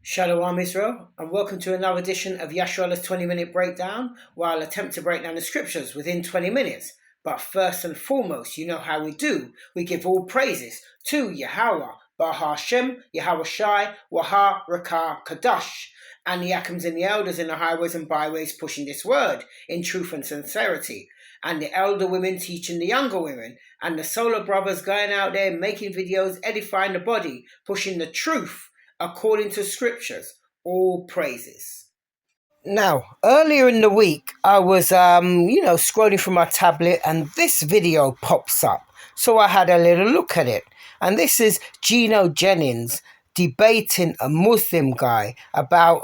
Shalom Israel, and welcome to another edition of Yasharalah's 20-minute breakdown, where I'll attempt to break down the scriptures within 20 minutes. But first and foremost, you know how we do. We give all praises to Yahweh, Bahashem, Yahweh Shai, Waha, Rakah, Kadash, and the Akims and the elders in the highways and byways pushing this word in truth and sincerity, and the elder women teaching the younger women, and the solar brothers going out there making videos, edifying the body, pushing the truth according to scriptures. All praises. Now, earlier in the week, I was, scrolling through my tablet and this video pops up. So I had a little look at it. And this is Gino Jennings debating a Muslim guy about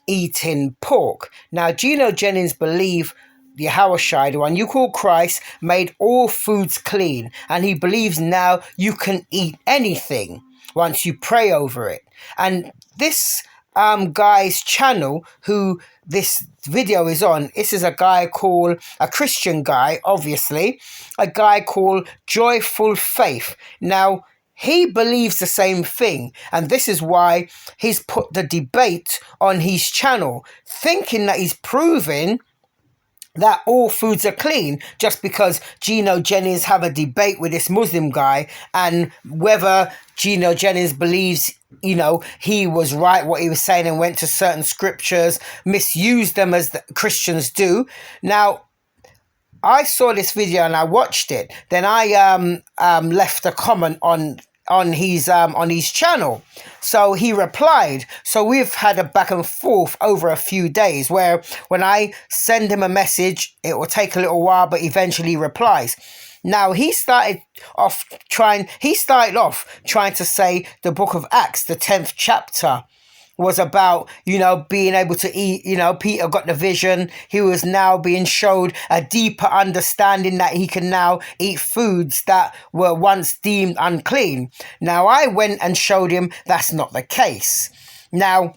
eating pork. Now, Gino Jennings believes Yahweh Shai, the one you call Christ, made all foods clean. And he believes now you can eat anything once you pray over it. And this guy's channel, who this video is on, this is a guy called, a Christian guy, obviously, a guy called Joyful Faith. Now, he believes the same thing, and this is why he's put the debate on his channel, thinking that he's proving that all foods are clean just because Gino Jennings have a debate with this Muslim guy, and whether Gino Jennings believes, he was right what he was saying and went to certain scriptures, misused them as the Christians do. Now, I saw this video and I watched it. Then I left a comment on his channel. So he replied. So we've had a back and forth over a few days where when I send him a message, it will take a little while, but eventually he replies. Now he started off trying to say the book of Acts, the 10th chapter, was about, being able to eat. Peter got the vision. He was now being showed a deeper understanding that he can now eat foods that were once deemed unclean. Now, I went and showed him that's not the case. Now,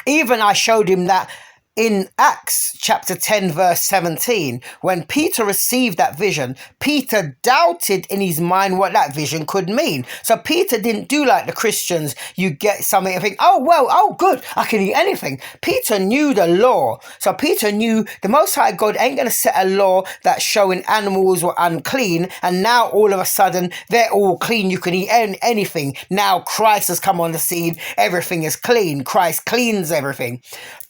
even I showed him that in Acts chapter 10 verse 17, when Peter received that vision, Peter doubted in his mind what that vision could mean. So Peter didn't do like the Christians. You get something and think, oh good, I can eat anything. Peter knew the law. So Peter knew the Most High God ain't going to set a law that showing animals were unclean, and now all of a sudden they're all clean. You can eat anything. Now Christ has come on the scene. Everything is clean. Christ cleans everything.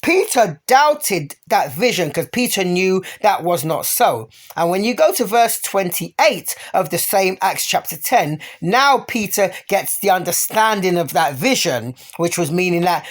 Peter doubted that vision because Peter knew that was not so. And when you go to verse 28 of the same Acts chapter 10, now Peter gets the understanding of that vision, which was meaning that,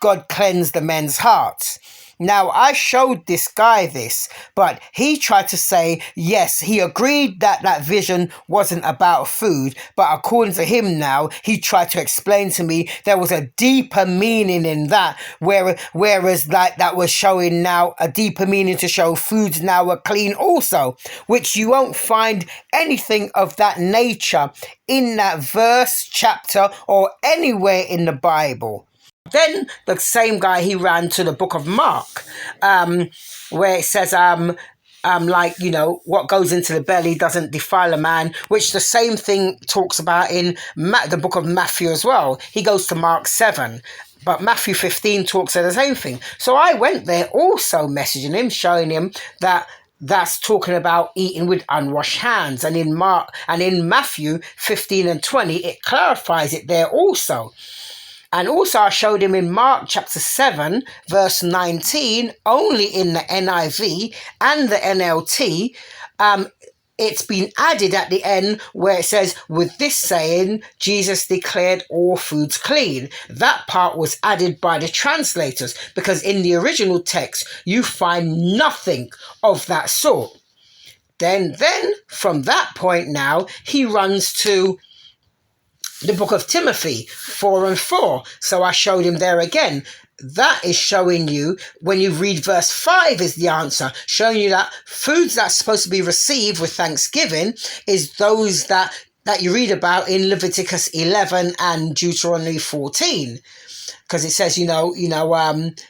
God cleansed the men's hearts. Now, I showed this guy this, but he tried to say, yes, he agreed that that vision wasn't about food, but according to him now, he tried to explain to me there was a deeper meaning in that, whereas that was showing now a deeper meaning to show foods now are clean also, which you won't find anything of that nature in that verse, chapter, or anywhere in the Bible. Then the same guy, he ran to the book of Mark, where it says, what goes into the belly doesn't defile a man, which the same thing talks about in the book of Matthew as well. He goes to Mark 7. But Matthew 15 talks of the same thing. So I went there also messaging him, showing him that that's talking about eating with unwashed hands. And in Matthew 15 and 20, it clarifies it there also. And also I showed him in Mark chapter 7, verse 19, only in the NIV and the NLT, it's been added at the end where it says, with this saying, Jesus declared all foods clean. That part was added by the translators because in the original text, you find nothing of that sort. Then from that point now, he runs to the book of Timothy 4 and 4. So I showed him there again. That is showing you, when you read verse 5 is the answer, showing you that foods that's supposed to be received with thanksgiving is those that you read about in Leviticus 11 and Deuteronomy 14. Because it says, these are ones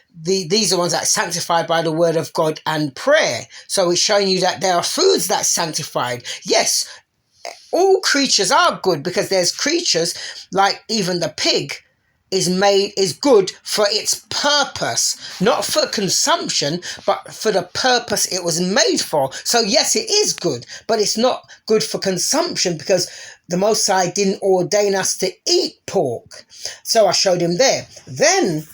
that are sanctified by the word of God and prayer. So it's showing you that there are foods that's sanctified. Yes, all creatures are good because there's creatures like even the pig is good for its purpose, not for consumption, but for the purpose it was made for. So yes, it is good, but it's not good for consumption because the Most High didn't ordain us to eat pork. So I showed him there. Then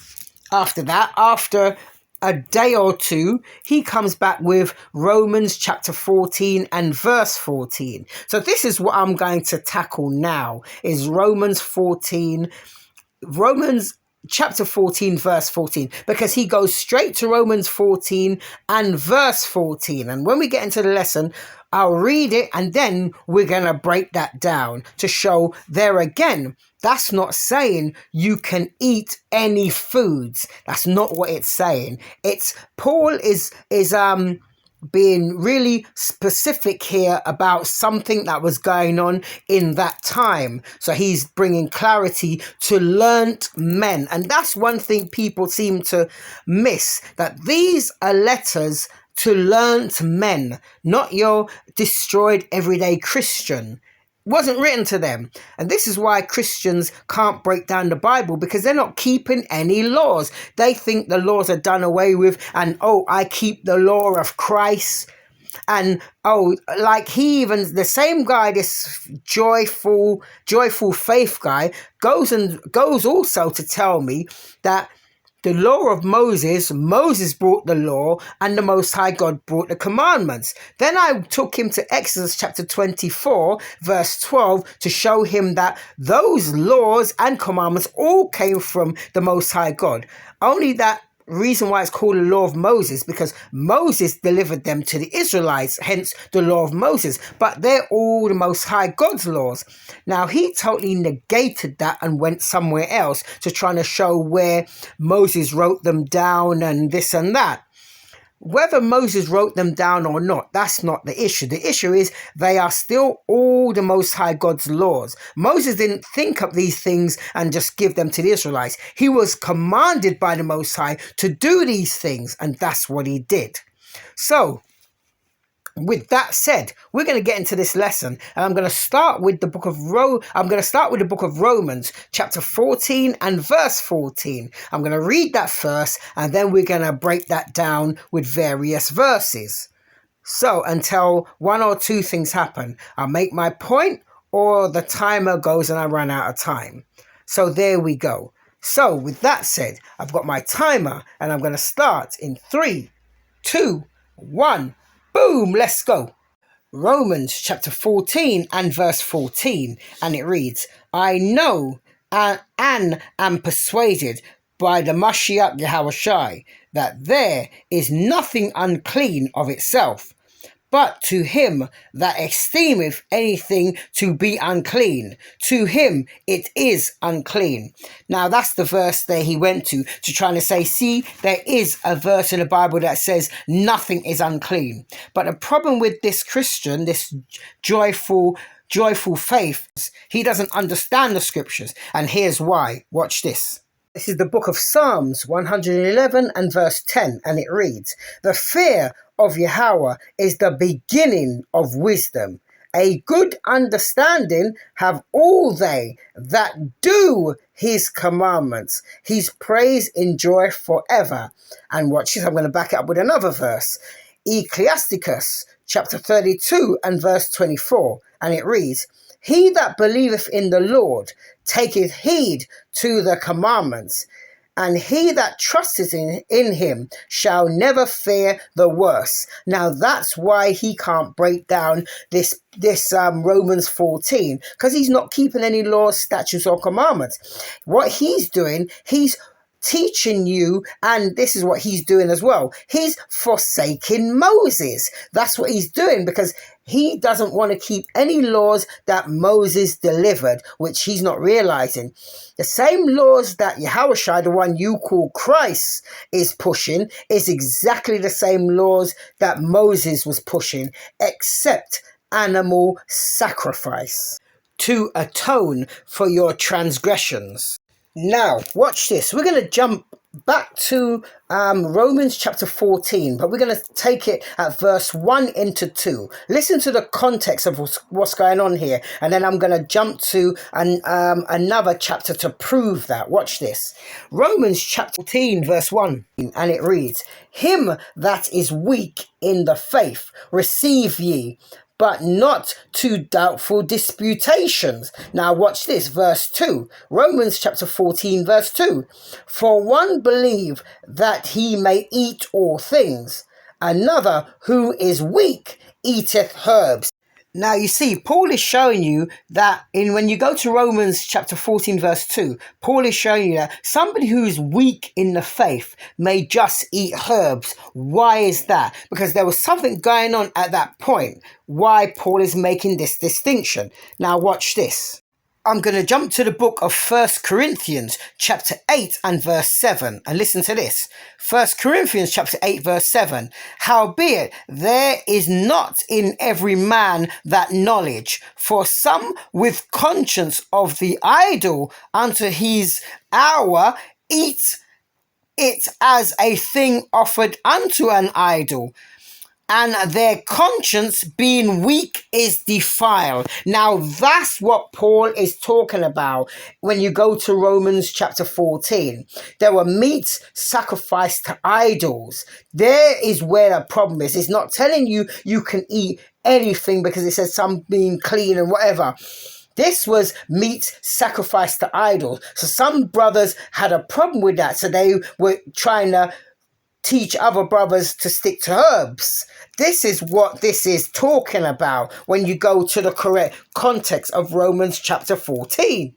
after that, after a day or two, he comes back with Romans chapter 14 and verse 14. So this is what I'm going to tackle now, is Romans chapter 14 verse 14, because he goes straight to Romans 14 and verse 14. And when we get into the lesson, I'll read it and then we're going to break that down to show there again, that's not saying you can eat any foods. That's not what it's saying. It's Paul is being really specific here about something that was going on in that time. So he's bringing clarity to learnt men. And that's one thing people seem to miss, that these are letters to learnt men, not your destroyed everyday Christian. Wasn't written to them. And this is why Christians can't break down the Bible, because they're not keeping any laws. They think the laws are done away with, and I keep the law of Christ. And like the same guy, this joyful faith guy, goes also to tell me that the law of Moses brought the law, and the Most High God brought the commandments. Then I took him to Exodus chapter 24, verse 12, to show him that those laws and commandments all came from the Most High God. Only that reason why it's called the law of Moses, because Moses delivered them to the Israelites, hence the law of Moses, but they're all the Most High God's laws. Now he totally negated that and went somewhere else to try to show where Moses wrote them down and this and that. Whether Moses wrote them down or not, that's not the issue. The issue is they are still all the Most High God's laws. Moses didn't think up these things and just give them to the Israelites. He was commanded by the Most High to do these things, and that's what he did. So, with that said, we're going to get into this lesson, and I'm going to start with the book of Romans, chapter 14 and verse 14. I'm going to read that first, and then we're going to break that down with various verses. So, until one or two things happen, I'll make my point, or the timer goes and I run out of time. So there we go. So, with that said, I've got my timer, and I'm going to start in 3, 2, 1. Boom, let's go. Romans chapter 14 and verse 14, and it reads, I know and am persuaded by the Mashiach Yahushai that there is nothing unclean of itself, but to him that esteemeth anything to be unclean, to him it is unclean. Now that's the verse there he went to try to say, see, there is a verse in the Bible that says nothing is unclean. But the problem with this Christian, this joyful faith, he doesn't understand the scriptures. And here's why. Watch this. This is the book of Psalms 111 and verse 10, and it reads, the fear of Yahweh is the beginning of wisdom. A good understanding have all they that do his commandments. His praise enjoy forever. And watch this, I'm going to back it up with another verse. Ecclesiasticus chapter 32 and verse 24, and it reads, he that believeth in the Lord taketh heed to the commandments, and he that trusteth in him shall never fear the worst. Now that's why he can't break down this Romans 14, because he's not keeping any laws, statutes, or commandments. What he's doing, he's teaching you, and this is what he's doing as well. He's forsaking Moses. That's what he's doing, because he doesn't want to keep any laws that Moses delivered, which he's not realizing. The same laws that Yahushua, the one you call Christ, is pushing is exactly the same laws that Moses was pushing, except animal sacrifice to atone for your transgressions. Now, watch this. We're going to jump back to Romans chapter 14, but we're going to take it at verse 1 into 2. Listen to the context of what's going on here, and then I'm going to jump to another chapter to prove that. Watch this. Romans chapter 14, verse 1, and it reads, "Him that is weak in the faith receive ye, but not to doubtful disputations." Now watch this, verse 2. Romans chapter 14, verse 2. "For one believe that he may eat all things, another who is weak eateth herbs." Now you see, Paul is showing you that when you go to Romans chapter 14 verse 2, Paul is showing you that somebody who is weak in the faith may just eat herbs. Why is that? Because there was something going on at that point. Why Paul is making this distinction. Now watch this. I'm going to jump to the book of 1 Corinthians chapter 8 and verse 7. And listen to this. 1 Corinthians chapter 8 verse 7. "Howbeit there is not in every man that knowledge. For some with conscience of the idol unto his hour eat it as a thing offered unto an idol, and their conscience being weak is defiled." Now that's what Paul is talking about when you go to Romans chapter 14. There were meats sacrificed to idols. There is where the problem is. It's not telling you you can eat anything because it says some being clean and whatever. This was meat sacrificed to idols. So some brothers had a problem with that. So they were trying to teach other brothers to stick to herbs. This is what this is talking about when you go to the correct context of Romans chapter 14.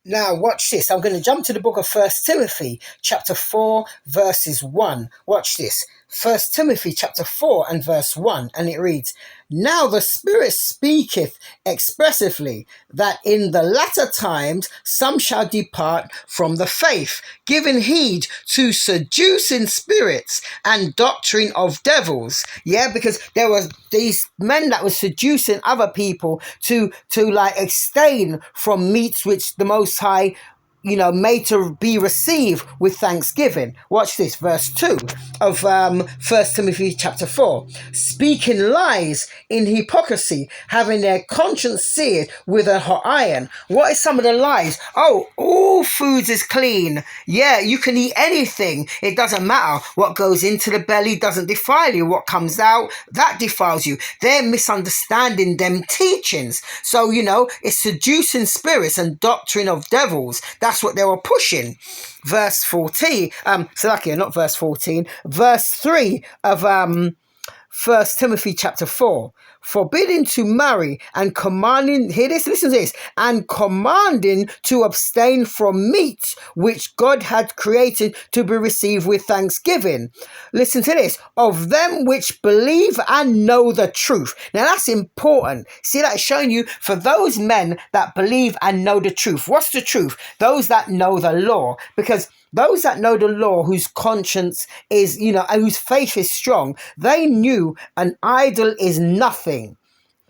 Now watch this. I'm going to jump to the book of 1 Timothy chapter 4 verses 1. Watch this. 1 Timothy chapter 4 and verse 1, and it reads, "Now the Spirit speaketh expressively that in the latter times some shall depart from the faith, giving heed to seducing spirits and doctrine of devils." Yeah, because there was these men that were seducing other people to like abstain from meats which the Most High made to be received with thanksgiving. Watch this, verse 2 of 1 Timothy chapter 4. "Speaking lies in hypocrisy, having their conscience seared with a hot iron." What is some of the lies? Oh, all foods is clean. Yeah, you can eat anything. It doesn't matter. What goes into the belly doesn't defile you. What comes out, that defiles you. They're misunderstanding them teachings. So, it's seducing spirits and doctrine of devils. That's what they were pushing. Verse 14, not verse 14, verse 3 of 1 Timothy chapter 4. "Forbidding to marry and commanding," hear this, listen to this, "and commanding to abstain from meats which God had created to be received with thanksgiving." Listen to this, "of them which believe and know the truth." Now that's important. See, that's showing you for those men that believe and know the truth. What's the truth? Those that know the law. Because those that know the law, whose conscience is, whose faith is strong, they knew an idol is nothing.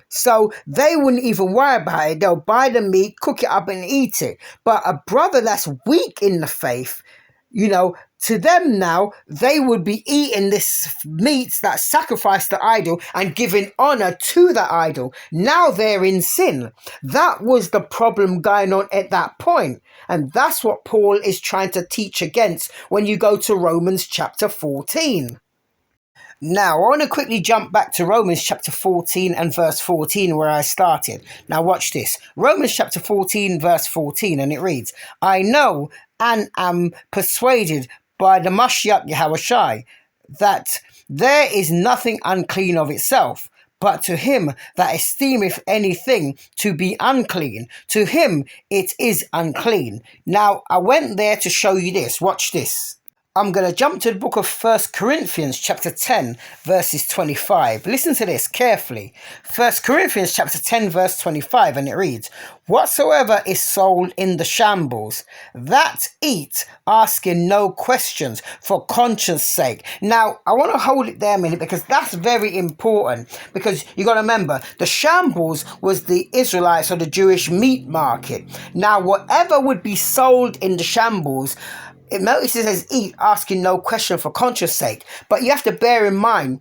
So they wouldn't even worry about it. They'll buy the meat, cook it up and eat it. But a brother that's weak in the faith, to them now, they would be eating this meat that's sacrificed to idol and giving honor to the idol. Now they're in sin. That was the problem going on at that point. And that's what Paul is trying to teach against when you go to Romans chapter 14. Now, I want to quickly jump back to Romans chapter 14 and verse 14 where I started. Now, watch this. Romans chapter 14, verse 14, and it reads, "I know and am persuaded by the Mashiach Yahushai that there is nothing unclean of itself, but to him that esteemeth anything to be unclean, to him it is unclean." Now, I went there to show you this. Watch this. I'm going to jump to the book of 1 Corinthians chapter 10 verses 25. Listen to this carefully. 1 Corinthians chapter 10 verse 25, and it reads, Whatsoever is sold in the shambles, that eat, asking no questions for conscience sake. Now, I want to hold it there a minute because that's very important. Because you got to remember, the shambles was the Israelites or the Jewish meat market. Now, whatever would be sold in the shambles, it notices as eat, asking no question for conscience sake. But you have to bear in mind,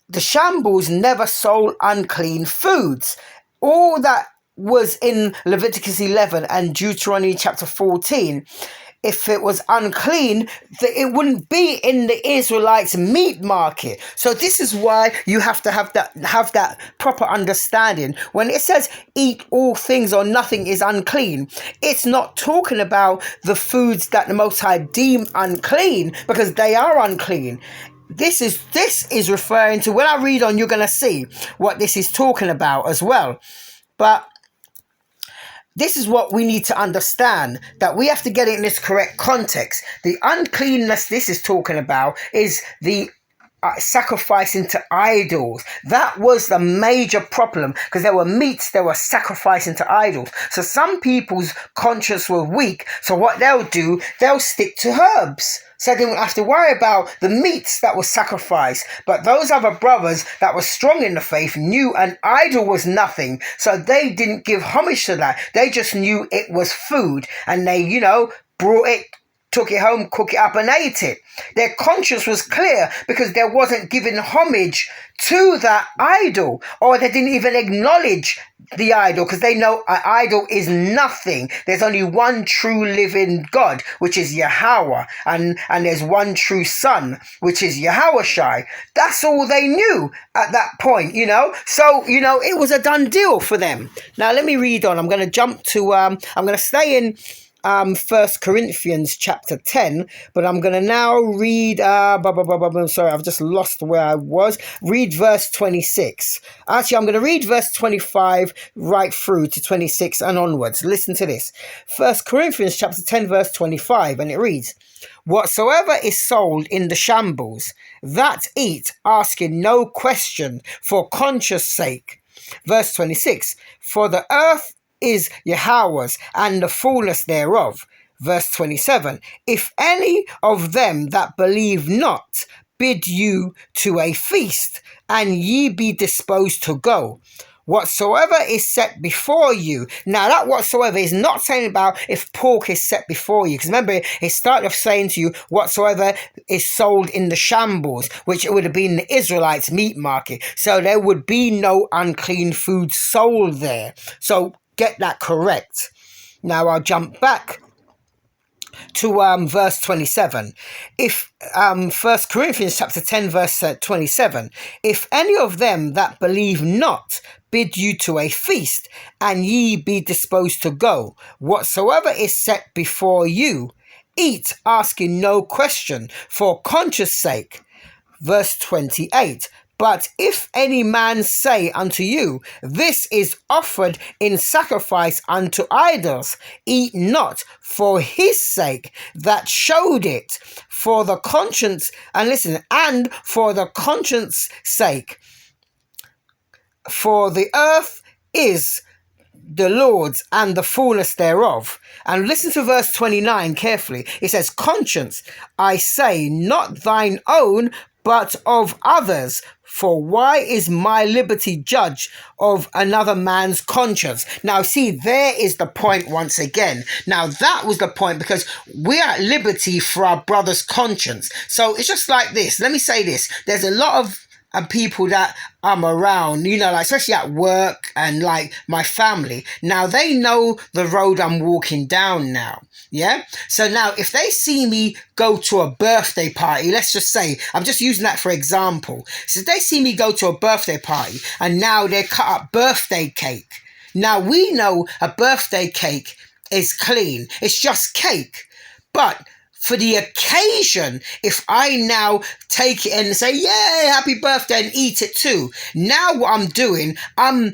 the shambles never sold unclean foods. All that was in Leviticus 11 and Deuteronomy chapter 14. If it was unclean, it wouldn't be in the Israelites' meat market. So this is why you have to have that proper understanding. When it says eat all things or nothing is unclean, it's not talking about the foods that the Most High deem unclean, because they are unclean. This is referring to, when I read on, you're going to see what this is talking about as well. But this is what we need to understand, that we have to get it in this correct context. The uncleanness this is talking about is the sacrificing to idols. That was the major problem, because there were meats they were sacrificing to idols. So some people's conscience were weak, so what they'll do, they'll stick to herbs, so they won't have to worry about the meats that were sacrificed. But those other brothers that were strong in the faith knew an idol was nothing, so they didn't give homage to that. They just knew it was food, and they, brought it, took it home, cook it up and ate it. Their conscience was clear because they wasn't giving homage to that idol, or they didn't even acknowledge the idol, because they know an idol is nothing. There's only one true living God, which is Yahweh, and there's one true Son, which is Yahushai. That's all they knew at that point, So, it was a done deal for them. Now, let me read on. I'm going to jump to, I'm going to stay in 1 Corinthians chapter 10, but I'm going to now read, sorry, I've just lost where I was. Read verse 26. Actually, I'm going to read verse 25 right through to 26 and onwards. Listen to this. 1 Corinthians chapter 10, verse 25, and it reads, whatsoever is sold in the shambles, that eat, asking no question for conscience sake. Verse 26, for the earth is Yahweh's, and the fullness thereof. Verse 27, if any of them that believe not bid you to a feast, and ye be disposed to go, whatsoever is set before you. Now that whatsoever is not saying about if pork is set before you, because remember it started off saying to you whatsoever is sold in the shambles, which it would have been the Israelites' meat market, so there would be no unclean food sold there. So get that correct. Now I'll jump back to verse 27. If 1 Corinthians chapter 10 verse 27, if any of them that believe not bid you to a feast, and ye be disposed to go, whatsoever is set before you, eat, asking no question for conscience sake. Verse 28, but if any man say unto you, this is offered in sacrifice unto idols, eat not for his sake that showed it, for the conscience, and listen, and for the conscience sake. For the earth is the Lord's and the fullness thereof. And listen to verse 29 carefully. It says, conscience, I say, not thine own, but of others. For why is my liberty judged of another man's conscience? Now, see, there is the point once again. Now, that was the point, because we're at liberty for our brother's conscience. So it's just like this. Let me say this. There's a lot of people that I'm around, like especially at work and like my family. Now they know the road I'm walking down now. Yeah. So now if they see me go to a birthday party, let's just say, I'm just using that for example. So if they see me go to a birthday party and now they cut up birthday cake. Now we know a birthday cake is clean. It's just cake. But for the occasion, if I now take it and say, yay, happy birthday, and eat it too, now what I'm doing, I'm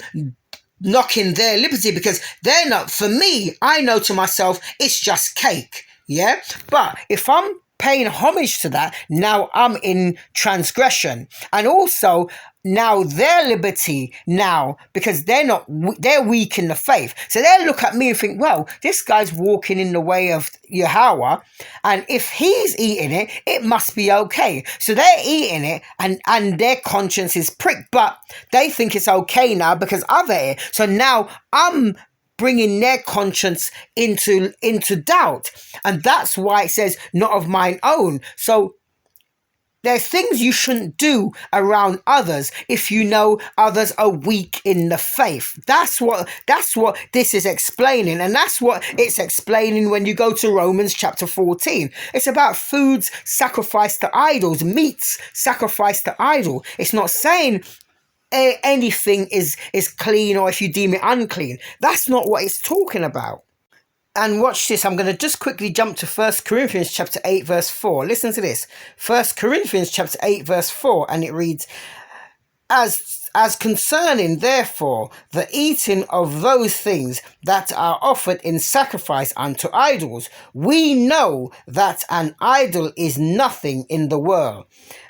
knocking their liberty, because they're not, for me, I know to myself, it's just cake, yeah? But if I'm paying homage to that, now I'm in transgression. And also, now their liberty now, because they're weak in the faith, so they look at me and think, well, this guy's walking in the way of Yahweh, and if he's eating it, it must be okay. So they're eating it, and their conscience is pricked, but they think it's okay now because I've ate it. So now I'm bringing their conscience into doubt, and that's why it says not of mine own. So there's things you shouldn't do around others if you know others are weak in the faith. That's what this is explaining, and that's what it's explaining when you go to Romans chapter 14. It's about foods sacrificed to idols, meats sacrificed to idol. It's not saying anything is clean or if you deem it unclean. That's not what it's talking about. And watch this, I'm going to just quickly jump to 1 Corinthians chapter 8 verse 4. Listen to this. 1 Corinthians chapter 8 verse 4, and it reads, As concerning, therefore, the eating of those things that are offered in sacrifice unto idols, we know that an idol is nothing in the world,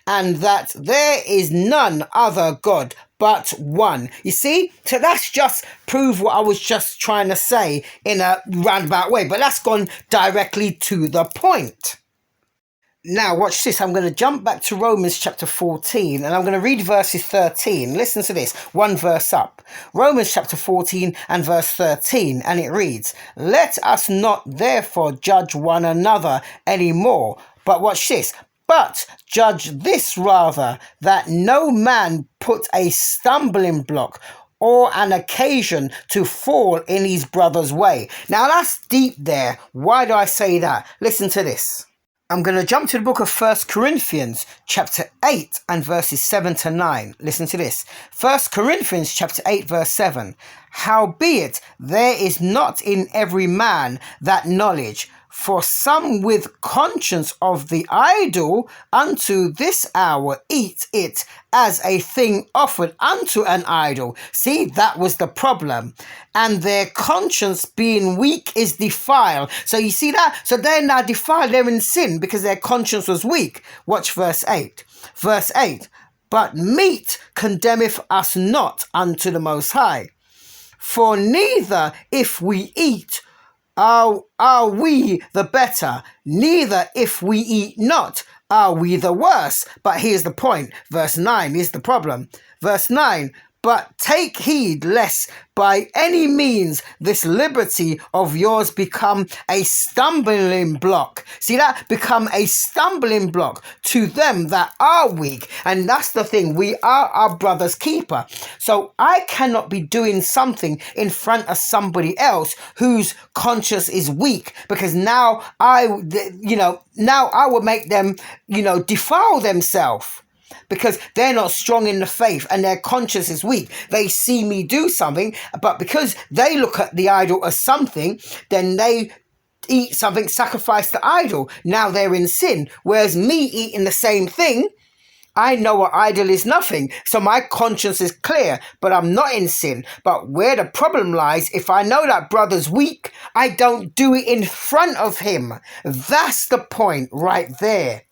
and that there is none other God but one. You see? So that's just prove what I was just trying to say in a roundabout way, but that's gone directly to the point. Now, watch this. I'm going to jump back to Romans chapter 14, and I'm going to read verses 13. Listen to this, one verse up. Romans chapter 14 and verse 13, and it reads, Let us not therefore judge one another any more. But watch this. But judge this rather, that no man put a stumbling block or an occasion to fall in his brother's way. Now that's deep there. Why do I say that? Listen to this. I'm going to jump to the book of 1 Corinthians chapter 8 and verses 7 to 9. Listen to this. 1 Corinthians chapter 8 verse 7. Howbeit there is not in every man that knowledge, for some with conscience of the idol unto this hour eat it as a thing offered unto an idol. See, that was the problem. And their conscience being weak is defiled. So you see that? So they're now defiled. They're in sin because their conscience was weak. Watch verse 8. Verse 8. But meat condemneth us not unto the Most High. For neither if we eat are we the better, neither if we eat not are we the worse. But here's the point. Verse 9 is the problem. Verse 9. But take heed lest by any means this liberty of yours become a stumbling block. See that? Become a stumbling block to them that are weak. And that's the thing. We are our brother's keeper. So I cannot be doing something in front of somebody else whose conscience is weak, because now I would make them, defile themselves. Because they're not strong in the faith and their conscience is weak. They see me do something, but because they look at the idol as something, then they eat something sacrificed to idol. Now they're in sin. Whereas me eating the same thing, I know an idol is nothing. So my conscience is clear, but I'm not in sin. But where the problem lies, if I know that brother's weak, I don't do it in front of him. That's the point right there.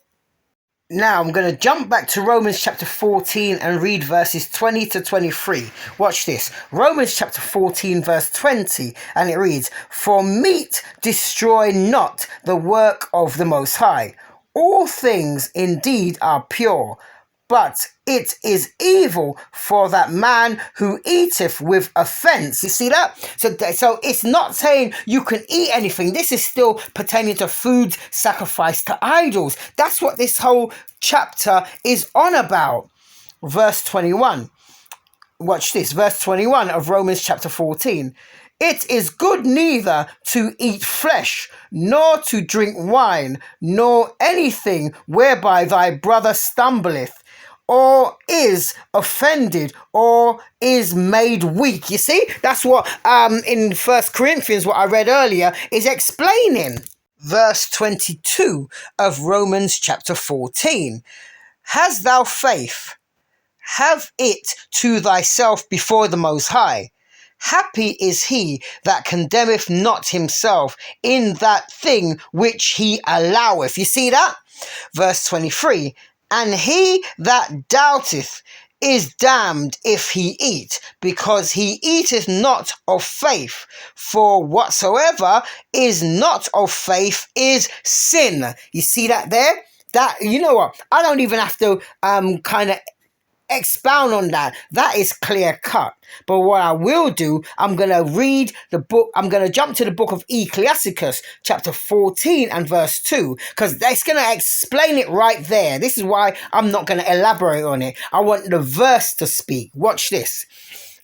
Now I'm going to jump back to Romans chapter 14 and read verses 20 to 23. Watch this. Romans chapter 14 verse 20, and it reads, For meat destroy not the work of the Most High. All things indeed are pure, but it is evil for that man who eateth with offence. You see that? So it's not saying you can eat anything. This is still pertaining to foods sacrificed to idols. That's what this whole chapter is on about. Verse 21. Watch this. Verse 21 of Romans chapter 14. It is good neither to eat flesh, nor to drink wine, nor anything whereby thy brother stumbleth, or is offended, or is made weak. You see, that's what in 1 Corinthians, what I read earlier, is explaining. Verse 22 of Romans chapter 14. Hast thou faith? Have it to thyself before the Most High. Happy is he that condemneth not himself in that thing which he alloweth. You see that? Verse 23. And he that doubteth is damned if he eat, because he eateth not of faith. For whatsoever is not of faith is sin. You see that there? That, you know what? I don't even have to kind of expound on that. That is clear cut. But what I will do, I'm going to read the book. I'm going to jump to the book of Ecclesiasticus, chapter 14 and verse 2, because that's going to explain it right there. This is why I'm not going to elaborate on it. I want the verse to speak. Watch this.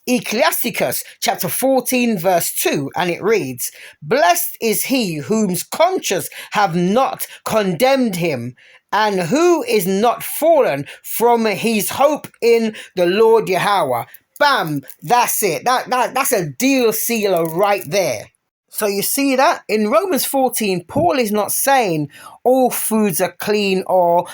Ecclesiasticus chapter 14 verse 2, and it reads, "Blessed is he whose conscience have not condemned him, and who is not fallen from his hope in the Lord Yahweh." Bam, that's it. That's a deal sealer right there. So you see that in Romans 14, Paul is not saying all foods are clean or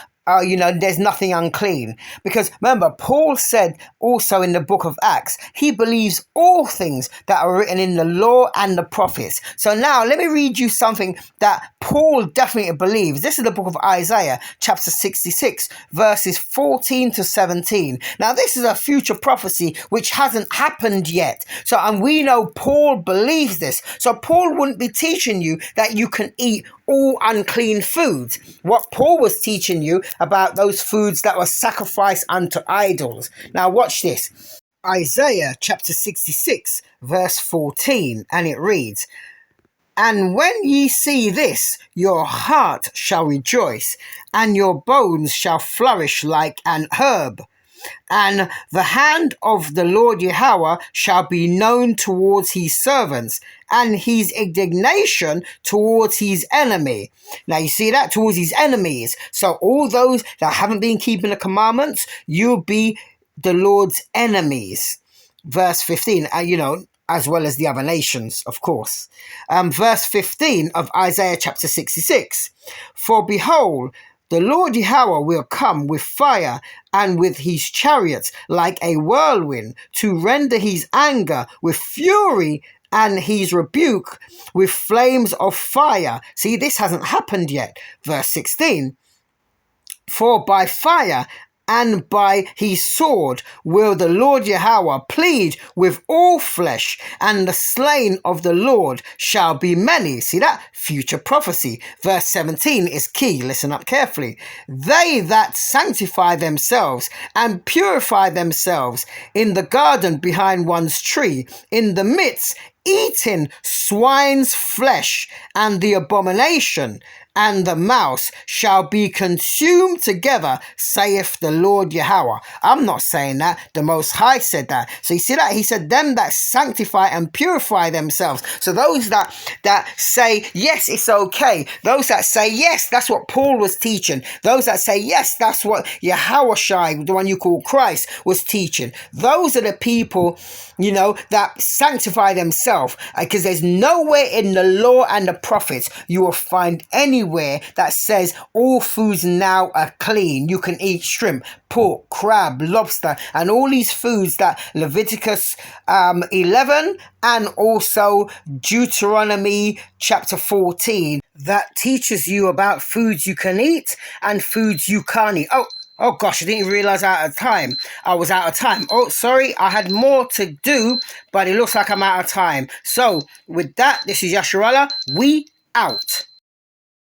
there's nothing unclean. Because remember, Paul said also in the book of Acts, he believes all things that are written in the law and the prophets. So now let me read you something that Paul definitely believes. This is the book of Isaiah, chapter 66, verses 14 to 17. Now this is a future prophecy which hasn't happened yet. So, and we know Paul believes this. So Paul wouldn't be teaching you that you can eat all unclean foods. What Paul was teaching you about those foods that were sacrificed unto idols. Now watch this. Isaiah chapter 66 verse 14, and it reads, "And when ye see this, your heart shall rejoice, and your bones shall flourish like an herb. And the hand of the Lord Yahweh shall be known towards his servants, and his indignation towards his enemy." Now you see that? Towards his enemies. So all those that haven't been keeping the commandments, you'll be the Lord's enemies. Verse 15, as well as the other nations, of course. Verse 15 of Isaiah chapter 66. "For behold, the Lord Yahweh will come with fire and with his chariots like a whirlwind, to render his anger with fury and his rebuke with flames of fire." See, this hasn't happened yet. Verse 16. "For by fire and by his sword will the Lord Yahweh plead with all flesh, and the slain of the Lord shall be many." See that? Future prophecy. Verse 17 is key. Listen up carefully. "They that sanctify themselves and purify themselves in the garden behind one's tree, in the midst, eating swine's flesh, and the abomination and the mouse shall be consumed together, saith the Lord Yahweh." I'm not saying that. The Most High said that. So you see that? He said, "Them that sanctify and purify themselves." So those that say, yes, it's okay. Those that say, yes, that's what Paul was teaching. Those that say, yes, that's what Yahushua, the one you call Christ, was teaching. Those are the people, that sanctify themselves. Because there's nowhere in the law and the prophets you will find anywhere that says all foods now are clean. You can eat shrimp, pork, crab, lobster, and all these foods that Leviticus 11 and also Deuteronomy chapter 14 that teaches you about foods you can eat and foods you can't eat. Oh gosh, I didn't realize I was out of time. Oh, sorry, I had more to do, but it looks like I'm out of time. So with that, this is Yasharallah. We out.